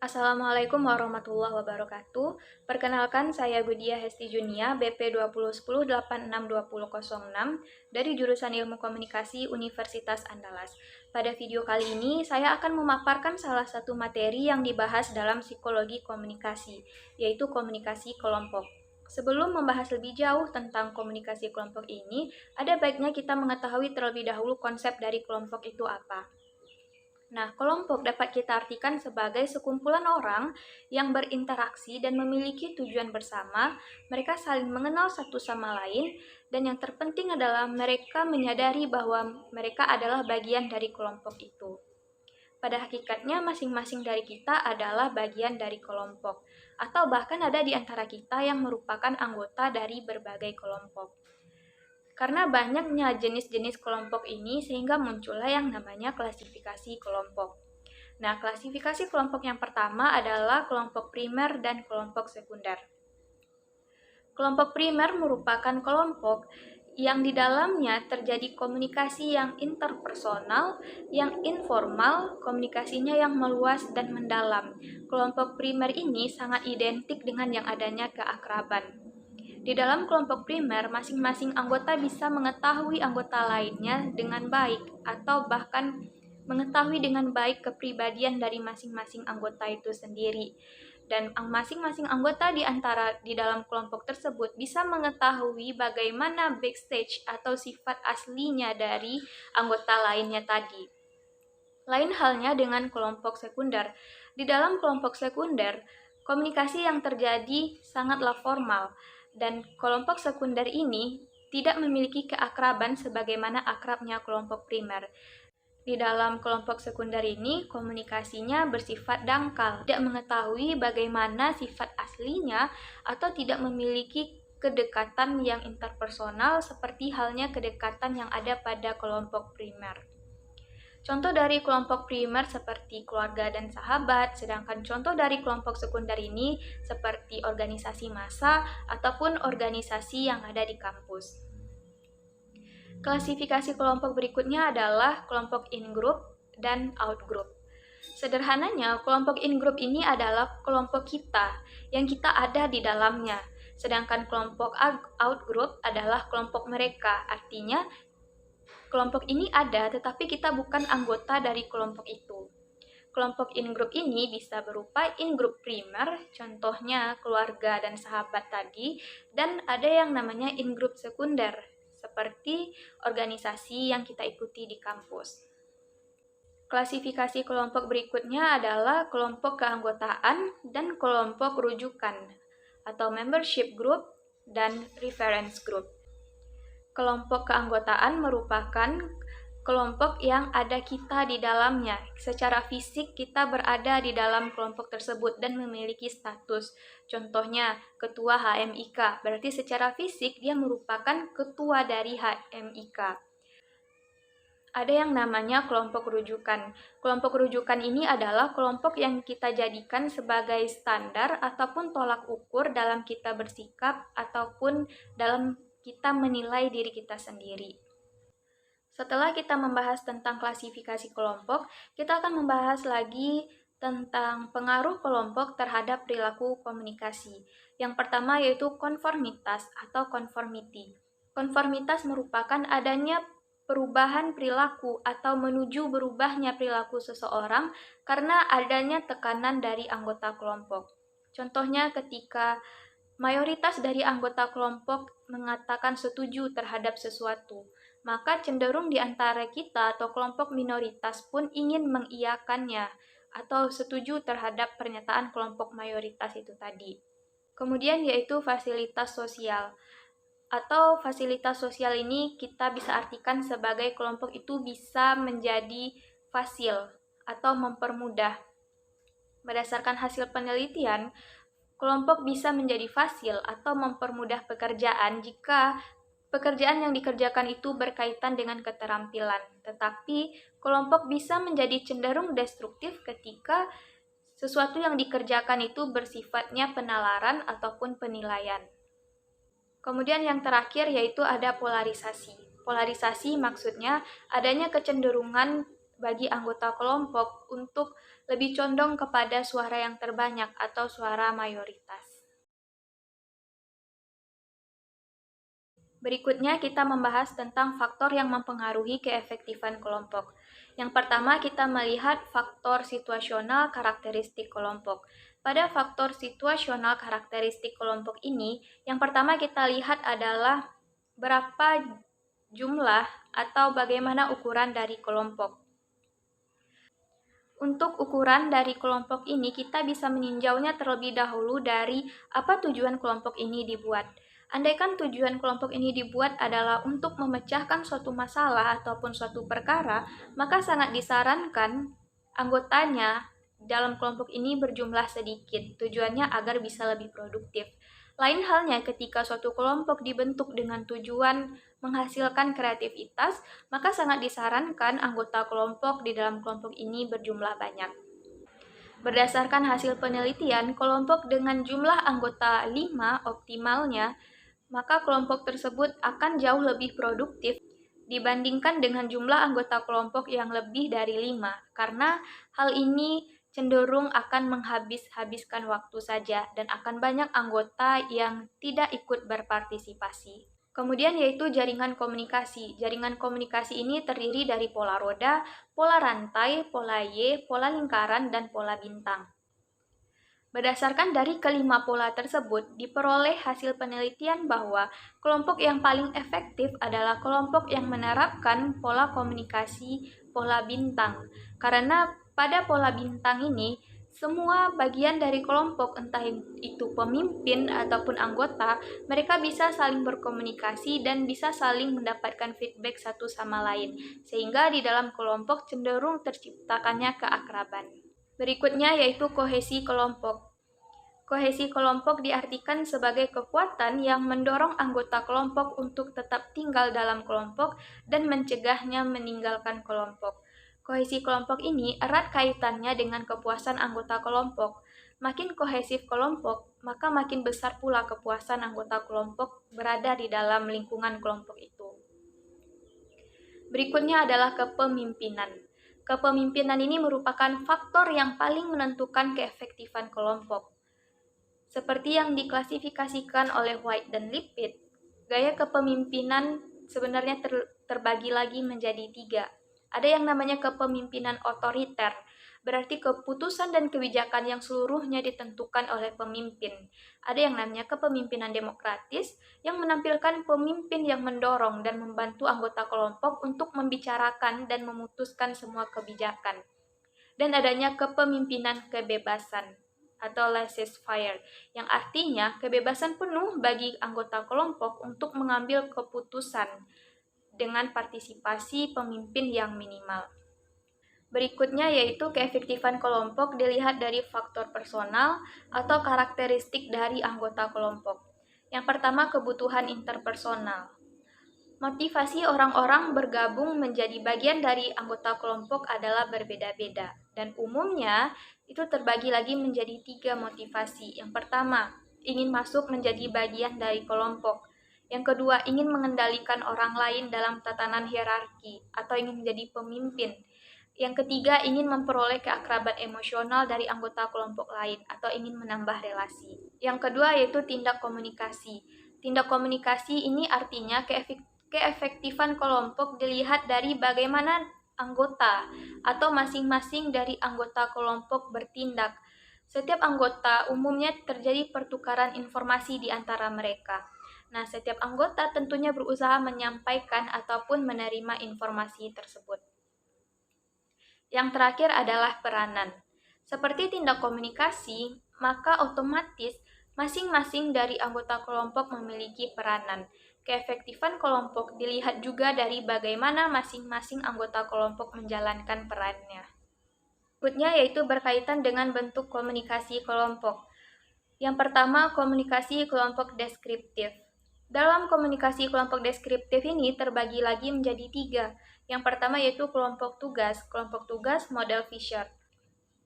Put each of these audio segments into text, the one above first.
Assalamualaikum warahmatullahi wabarakatuh. Perkenalkan, saya Gudia Hesti Junia, BP 2010-862006 dari jurusan Ilmu Komunikasi Universitas Andalas. Pada video kali ini, saya akan memaparkan salah satu materi yang dibahas dalam psikologi komunikasi, yaitu komunikasi kelompok. Sebelum membahas lebih jauh tentang komunikasi kelompok ini, ada baiknya kita mengetahui terlebih dahulu konsep dari kelompok itu apa. Nah, kelompok dapat kita artikan sebagai sekumpulan orang yang berinteraksi dan memiliki tujuan bersama. Mereka saling mengenal satu sama lain, dan yang terpenting adalah mereka menyadari bahwa mereka adalah bagian dari kelompok itu. Pada hakikatnya, masing-masing dari kita adalah bagian dari kelompok, atau bahkan ada di antara kita yang merupakan anggota dari berbagai kelompok. Karena banyaknya jenis-jenis kelompok ini, sehingga muncullah yang namanya klasifikasi kelompok. Nah, klasifikasi kelompok yang pertama adalah kelompok primer dan kelompok sekunder. Kelompok primer merupakan kelompok yang di dalamnya terjadi komunikasi yang interpersonal, yang informal, komunikasinya yang meluas dan mendalam. Kelompok primer ini sangat identik dengan yang adanya keakraban. Di dalam kelompok primer, masing-masing anggota bisa mengetahui anggota lainnya dengan baik, atau bahkan mengetahui dengan baik kepribadian dari masing-masing anggota itu sendiri. Dan masing-masing anggota di dalam kelompok tersebut bisa mengetahui bagaimana backstage atau sifat aslinya dari anggota lainnya tadi. Lain halnya dengan kelompok sekunder. Di dalam kelompok sekunder, komunikasi yang terjadi sangatlah formal, dan kelompok sekunder ini tidak memiliki keakraban sebagaimana akrabnya kelompok primer. Di dalam kelompok sekunder ini, komunikasinya bersifat dangkal, tidak mengetahui bagaimana sifat aslinya atau tidak memiliki kedekatan yang interpersonal seperti halnya kedekatan yang ada pada kelompok primer. Contoh dari kelompok primer seperti keluarga dan sahabat, sedangkan contoh dari kelompok sekunder ini seperti organisasi massa ataupun organisasi yang ada di kampus. Klasifikasi kelompok berikutnya adalah kelompok in-group dan out-group. Sederhananya, kelompok in-group ini adalah kelompok kita yang kita ada di dalamnya, sedangkan kelompok out-group adalah kelompok mereka. Artinya, kelompok ini ada, tetapi kita bukan anggota dari kelompok itu. Kelompok in-group ini bisa berupa in-group primer, contohnya keluarga dan sahabat tadi, dan ada yang namanya in-group sekunder, seperti organisasi yang kita ikuti di kampus. Klasifikasi kelompok berikutnya adalah kelompok keanggotaan dan kelompok rujukan, atau membership group dan reference group. Kelompok keanggotaan merupakan kelompok yang ada kita di dalamnya. Secara fisik kita berada di dalam kelompok tersebut dan memiliki status. Contohnya, ketua HMIK. Berarti secara fisik dia merupakan ketua dari HMIK. Ada yang namanya kelompok rujukan. Kelompok rujukan ini adalah kelompok yang kita jadikan sebagai standar ataupun tolak ukur dalam kita bersikap ataupun dalam kita menilai diri kita sendiri. Setelah kita membahas tentang klasifikasi kelompok, kita akan membahas lagi tentang pengaruh kelompok terhadap perilaku komunikasi. Yang pertama yaitu konformitas atau conformity. Konformitas merupakan adanya perubahan perilaku atau menuju berubahnya perilaku seseorang karena adanya tekanan dari anggota kelompok. Contohnya ketika mayoritas dari anggota kelompok mengatakan setuju terhadap sesuatu, maka cenderung di antara kita atau kelompok minoritas pun ingin mengiyakannya atau setuju terhadap pernyataan kelompok mayoritas itu tadi. Kemudian yaitu fasilitas sosial. Atau fasilitas sosial ini kita bisa artikan sebagai kelompok itu bisa menjadi fasil atau mempermudah. Berdasarkan hasil penelitian, kelompok bisa menjadi fasil atau mempermudah pekerjaan jika pekerjaan yang dikerjakan itu berkaitan dengan keterampilan. Tetapi, kelompok bisa menjadi cenderung destruktif ketika sesuatu yang dikerjakan itu bersifatnya penalaran ataupun penilaian. Kemudian yang terakhir yaitu ada polarisasi. Polarisasi maksudnya adanya kecenderungan bagi anggota kelompok untuk lebih condong kepada suara yang terbanyak atau suara mayoritas. Berikutnya kita membahas tentang faktor yang mempengaruhi keefektifan kelompok. Yang pertama kita melihat faktor situasional karakteristik kelompok. Pada faktor situasional karakteristik kelompok ini, yang pertama kita lihat adalah berapa jumlah atau bagaimana ukuran dari kelompok. Untuk ukuran dari kelompok ini, kita bisa meninjaunya terlebih dahulu dari apa tujuan kelompok ini dibuat. Andaikan tujuan kelompok ini dibuat adalah untuk memecahkan suatu masalah ataupun suatu perkara, maka sangat disarankan anggotanya dalam kelompok ini berjumlah sedikit, tujuannya agar bisa lebih produktif. Lain halnya ketika suatu kelompok dibentuk dengan tujuan menghasilkan kreativitas, maka sangat disarankan anggota kelompok di dalam kelompok ini berjumlah banyak. Berdasarkan hasil penelitian, kelompok dengan jumlah anggota 5 optimalnya, maka kelompok tersebut akan jauh lebih produktif dibandingkan dengan jumlah anggota kelompok yang lebih dari 5, karena hal ini cenderung akan menghabiskan waktu saja dan akan banyak anggota yang tidak ikut berpartisipasi. Kemudian yaitu jaringan komunikasi. Jaringan komunikasi ini terdiri dari pola roda, pola rantai, pola Y, pola lingkaran, dan pola bintang. Berdasarkan dari kelima pola tersebut, diperoleh hasil penelitian bahwa kelompok yang paling efektif adalah kelompok yang menerapkan pola komunikasi pola bintang. Karena pada pola bintang ini, semua bagian dari kelompok, entah itu pemimpin ataupun anggota, mereka bisa saling berkomunikasi dan bisa saling mendapatkan feedback satu sama lain, sehingga di dalam kelompok cenderung terciptakannya keakraban. Berikutnya yaitu kohesi kelompok. Kohesi kelompok diartikan sebagai kekuatan yang mendorong anggota kelompok untuk tetap tinggal dalam kelompok dan mencegahnya meninggalkan kelompok. Kohesi kelompok ini erat kaitannya dengan kepuasan anggota kelompok. Makin kohesif kelompok, maka makin besar pula kepuasan anggota kelompok berada di dalam lingkungan kelompok itu. Berikutnya adalah kepemimpinan. Kepemimpinan ini merupakan faktor yang paling menentukan keefektifan kelompok. Seperti yang diklasifikasikan oleh White dan Lippitt, gaya kepemimpinan sebenarnya terbagi lagi menjadi 3. Ada yang namanya kepemimpinan otoriter, berarti keputusan dan kebijakan yang seluruhnya ditentukan oleh pemimpin. Ada yang namanya kepemimpinan demokratis, yang menampilkan pemimpin yang mendorong dan membantu anggota kelompok untuk membicarakan dan memutuskan semua kebijakan. Dan adanya kepemimpinan kebebasan atau laissez-faire, yang artinya kebebasan penuh bagi anggota kelompok untuk mengambil keputusan dengan partisipasi pemimpin yang minimal. Berikutnya yaitu keefektifan kelompok dilihat dari faktor personal atau karakteristik dari anggota kelompok. Yang pertama, kebutuhan interpersonal. Motivasi orang-orang bergabung menjadi bagian dari anggota kelompok adalah berbeda-beda, dan umumnya itu terbagi lagi menjadi 3 motivasi. Yang pertama, ingin masuk menjadi bagian dari kelompok. Yang kedua, ingin mengendalikan orang lain dalam tatanan hierarki atau ingin menjadi pemimpin. Yang ketiga, ingin memperoleh keakraban emosional dari anggota kelompok lain atau ingin menambah relasi. Yang kedua yaitu tindak komunikasi. Tindak komunikasi ini artinya keefektifan kelompok dilihat dari bagaimana anggota atau masing-masing dari anggota kelompok bertindak. Setiap anggota umumnya terjadi pertukaran informasi di antara mereka. Nah, setiap anggota tentunya berusaha menyampaikan ataupun menerima informasi tersebut. Yang terakhir adalah peranan. Seperti tindak komunikasi, maka otomatis masing-masing dari anggota kelompok memiliki peranan. Keefektifan kelompok dilihat juga dari bagaimana masing-masing anggota kelompok menjalankan perannya. Berikutnya yaitu berkaitan dengan bentuk komunikasi kelompok. Yang pertama, komunikasi kelompok deskriptif. Dalam komunikasi kelompok deskriptif ini terbagi lagi menjadi 3. Yang pertama yaitu kelompok tugas model Fisher.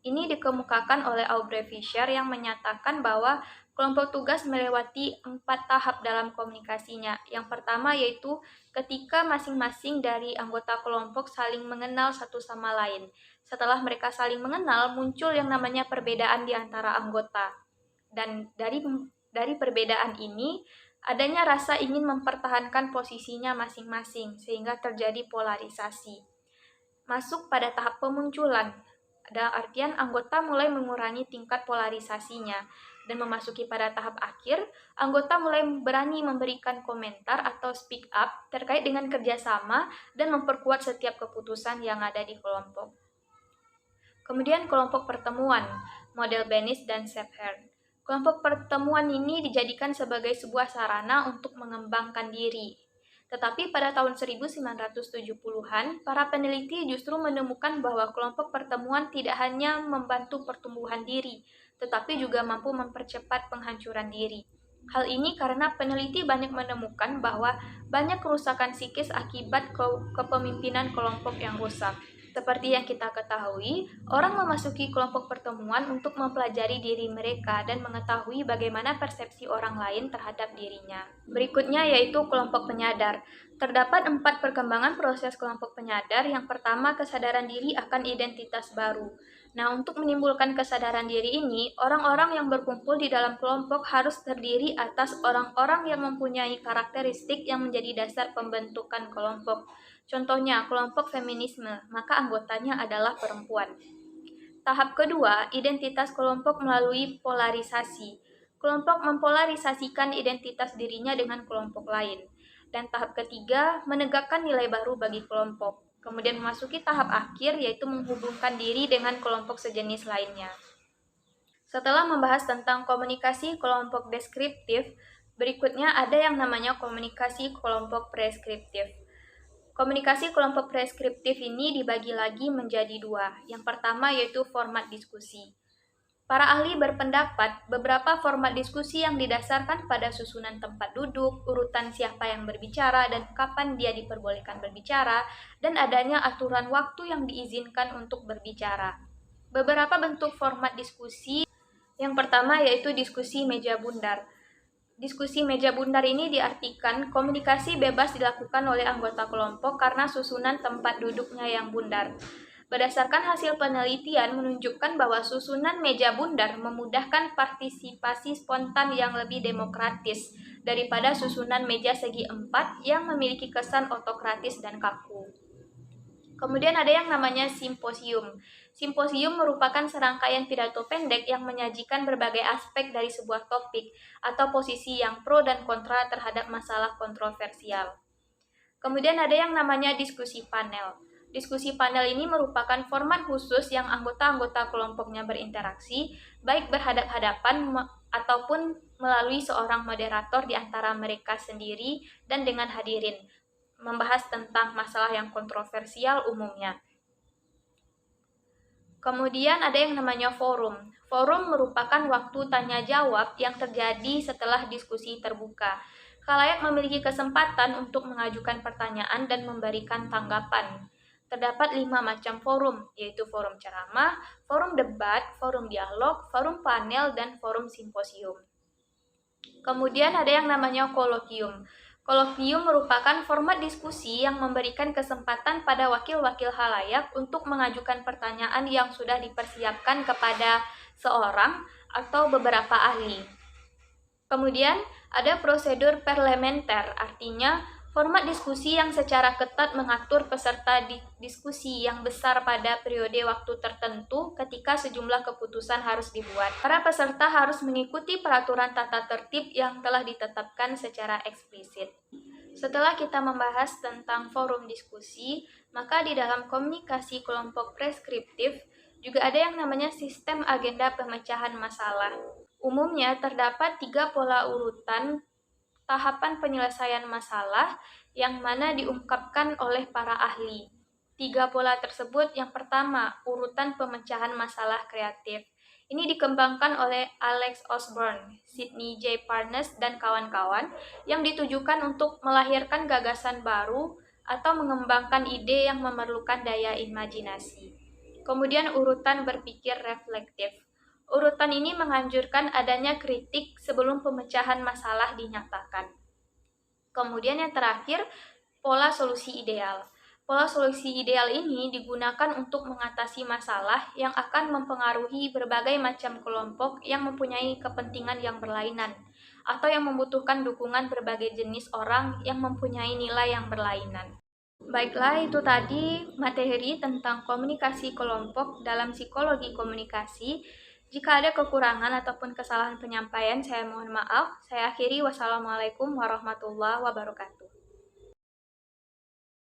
Ini dikemukakan oleh Aubrey Fisher yang menyatakan bahwa kelompok tugas melewati 4 tahap dalam komunikasinya. Yang pertama yaitu ketika masing-masing dari anggota kelompok saling mengenal satu sama lain. Setelah mereka saling mengenal, muncul yang namanya perbedaan di antara anggota. Dan dari perbedaan ini, adanya rasa ingin mempertahankan posisinya masing-masing, sehingga terjadi polarisasi. Masuk pada tahap pemunculan, dalam artian anggota mulai mengurangi tingkat polarisasinya, dan memasuki pada tahap akhir, anggota mulai berani memberikan komentar atau speak up terkait dengan kerjasama dan memperkuat setiap keputusan yang ada di kelompok. Kemudian kelompok pertemuan, model Bennis dan Shepherd. Kelompok pertemuan ini dijadikan sebagai sebuah sarana untuk mengembangkan diri. Tetapi pada tahun 1970-an, para peneliti justru menemukan bahwa kelompok pertemuan tidak hanya membantu pertumbuhan diri, tetapi juga mampu mempercepat penghancuran diri. Hal ini karena peneliti banyak menemukan bahwa banyak kerusakan psikis akibat kepemimpinan kelompok yang rusak. Seperti yang kita ketahui, orang memasuki kelompok pertemuan untuk mempelajari diri mereka dan mengetahui bagaimana persepsi orang lain terhadap dirinya. Berikutnya yaitu kelompok penyadar. Terdapat 4 perkembangan proses kelompok penyadar. Yang pertama, kesadaran diri akan identitas baru. Nah, untuk menimbulkan kesadaran diri ini, orang-orang yang berkumpul di dalam kelompok harus terdiri atas orang-orang yang mempunyai karakteristik yang menjadi dasar pembentukan kelompok. Contohnya, kelompok feminisme, maka anggotanya adalah perempuan. Tahap kedua, identitas kelompok melalui polarisasi. Kelompok mempolarisasikan identitas dirinya dengan kelompok lain. Dan tahap ketiga, menegakkan nilai baru bagi kelompok. Kemudian memasuki tahap akhir, yaitu menghubungkan diri dengan kelompok sejenis lainnya. Setelah membahas tentang komunikasi kelompok deskriptif, berikutnya ada yang namanya komunikasi kelompok preskriptif. Komunikasi kelompok preskriptif ini dibagi lagi menjadi 2. Yang pertama yaitu format diskusi. Para ahli berpendapat beberapa format diskusi yang didasarkan pada susunan tempat duduk, urutan siapa yang berbicara dan kapan dia diperbolehkan berbicara, dan adanya aturan waktu yang diizinkan untuk berbicara. Beberapa bentuk format diskusi. Yang pertama yaitu diskusi meja bundar. Diskusi meja bundar ini diartikan komunikasi bebas dilakukan oleh anggota kelompok karena susunan tempat duduknya yang bundar. Berdasarkan hasil penelitian menunjukkan bahwa susunan meja bundar memudahkan partisipasi spontan yang lebih demokratis daripada susunan meja segi empat yang memiliki kesan otokratis dan kaku. Kemudian ada yang namanya simposium. Simposium merupakan serangkaian pidato pendek yang menyajikan berbagai aspek dari sebuah topik atau posisi yang pro dan kontra terhadap masalah kontroversial. Kemudian ada yang namanya diskusi panel. Diskusi panel ini merupakan format khusus yang anggota-anggota kelompoknya berinteraksi, baik berhadap-hadapan ataupun melalui seorang moderator di antara mereka sendiri dan dengan hadirin, membahas tentang masalah yang kontroversial umumnya. Kemudian ada yang namanya forum. Forum merupakan waktu tanya-jawab yang terjadi setelah diskusi terbuka. Khalayak memiliki kesempatan untuk mengajukan pertanyaan dan memberikan tanggapan. Terdapat 5 macam forum, yaitu forum ceramah, forum debat, forum dialog, forum panel, dan forum simposium. Kemudian ada yang namanya kolokium. Kolokium merupakan format diskusi yang memberikan kesempatan pada wakil-wakil khalayak untuk mengajukan pertanyaan yang sudah dipersiapkan kepada seorang atau beberapa ahli. Kemudian ada prosedur parlementer, artinya format diskusi yang secara ketat mengatur peserta diskusi yang besar pada periode waktu tertentu ketika sejumlah keputusan harus dibuat. Para peserta harus mengikuti peraturan tata tertib yang telah ditetapkan secara eksplisit. Setelah kita membahas tentang forum diskusi, maka di dalam komunikasi kelompok preskriptif juga ada yang namanya sistem agenda pemecahan masalah. Umumnya terdapat 3 pola urutan tahapan penyelesaian masalah yang mana diungkapkan oleh para ahli. 3 pola tersebut, yang pertama, urutan pemecahan masalah kreatif. Ini dikembangkan oleh Alex Osborne, Sidney J. Parnes, dan kawan-kawan yang ditujukan untuk melahirkan gagasan baru atau mengembangkan ide yang memerlukan daya imajinasi. Kemudian urutan berpikir reflektif. Urutan ini menganjurkan adanya kritik sebelum pemecahan masalah dinyatakan. Kemudian yang terakhir, pola solusi ideal. Pola solusi ideal ini digunakan untuk mengatasi masalah yang akan mempengaruhi berbagai macam kelompok yang mempunyai kepentingan yang berlainan, atau yang membutuhkan dukungan berbagai jenis orang yang mempunyai nilai yang berlainan. Baiklah, itu tadi materi tentang komunikasi kelompok dalam psikologi komunikasi. Jika ada kekurangan ataupun kesalahan penyampaian, saya mohon maaf. Saya akhiri, wassalamualaikum warahmatullahi wabarakatuh.